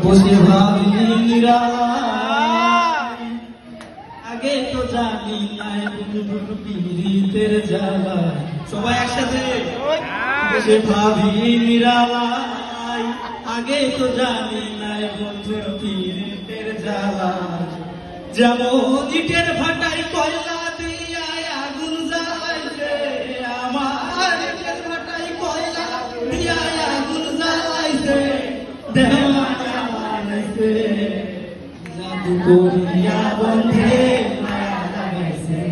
বসে ভাবি আগে তো জানি নাই পীড়িতের জ্বালা। সবাই একসাথে বসে ভাবি নিরালাই, আগে তো জানি নাই বন্ধুর পীড়িতের জ্বালা। যেমন ইটের ভাটায় কয়লা দিয়া আগুন জ্বালাইছে, আমার ইটের ভাটায় কয়লা দিয়া আগুন জ্বালাইছে, দেওয়ানা বানাইছে। জাদু করিয়া বন্ধে মায়া লাগাইছে,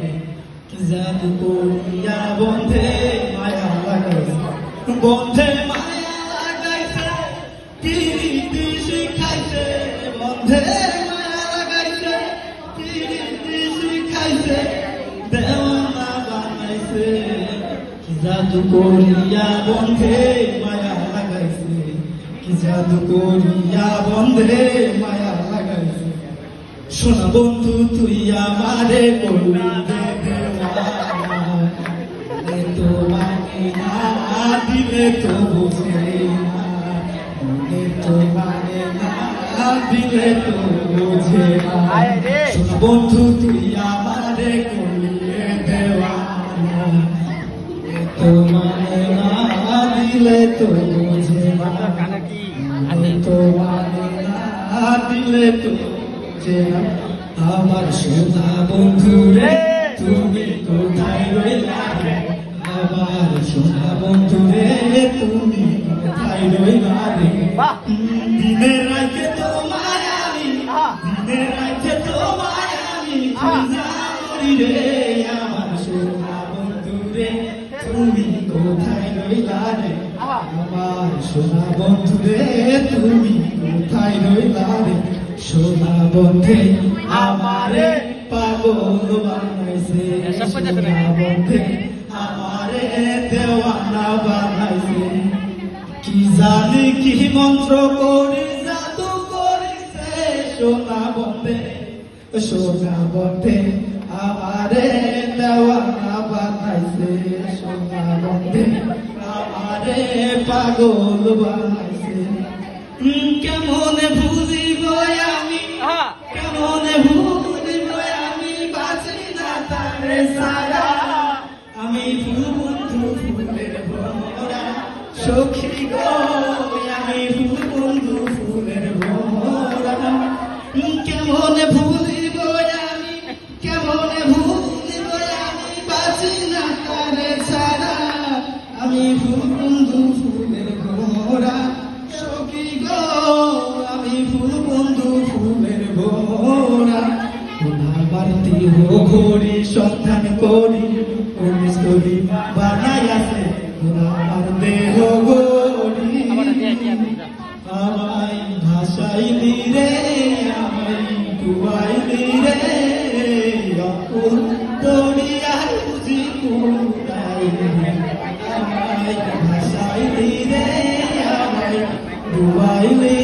জাদু করিয়া বন্ধে মায়া লাগাইছে, বন্ধে মায়া লাগাইছে, প্রীতি শিখাইছে, বন্ধে মায়া লাগাইছে, প্রীতি শিখাইছে, দেওয়ানা বানাইছে। জাদু করিয়া বন্ধে মায়া লাগাইছে, জাদু করিয়া বন্ধে মায়া লাগাইছে। শোনা বন্ধু তুই আমারে করলি তো মানে না, দিলে তো বুঝে না, তো মানে না, দিলে তো বুঝে না। শোনা বন্ধু তুই আমারে করলি দেওয়ানা, তো মানে না, দিলে তো বুঝে না, তো মানে না, দিলে তো বুঝে না। আমার সোনা বন্ধু রে তুমি কোথায় রইলা, আমার সোনা বন্ধু রে তুমি কোথায় রইলা রে। দিনের রাতে তোমার আমি, দিনের রাতে তোমার আমি পূজা করি রে, আমার সোনা বন্ধু রে তুমি কোথায় রইলা রে, আমার সোনা বন্ধু রে তুমি কোথায় রইলা রে। সোনা বন্ধে আমারে পাগল বানাইছে, সোনা বন্ধে আমারে দেওয়ানা বানাইছে। কি জানি কি মন্ত্র করি জাদু করিছে, সোনা বন্ধে, সোনা বন্ধে আমারে দেওয়ানা বানাইছে, সোনা বন্ধে আমারে পাগল বানাইছে। কেমন ভুলিব আমি, কেমন ভুলিব আমি, বাঁচি না তারে সারা। আমি ফুল বন্ধু ফুলের ভরা সখী গো, আমি ফুল বন্ধু ফুলের ভরা। কেমন ভুলিব আমি, কেমন ভুলিব আমি, বাঁচি না তারে সারা। আমি ফুল বন্ধু ফুলের ভরা সখী গো, আমি ফুল বন্ধু ফুলের ভরা। আমার দেহ ঘড়ি সন্ধান করি, করি বানাই আছে আমার দেহ ঘড়ি। আমায় ভাসাইলি রে, আমায় ডুবাইলি রে, অকুল দরিয়ার বুঝি কুড়াইলি। আমায় ভাসাইলি রে, আমায় ডুবাইলি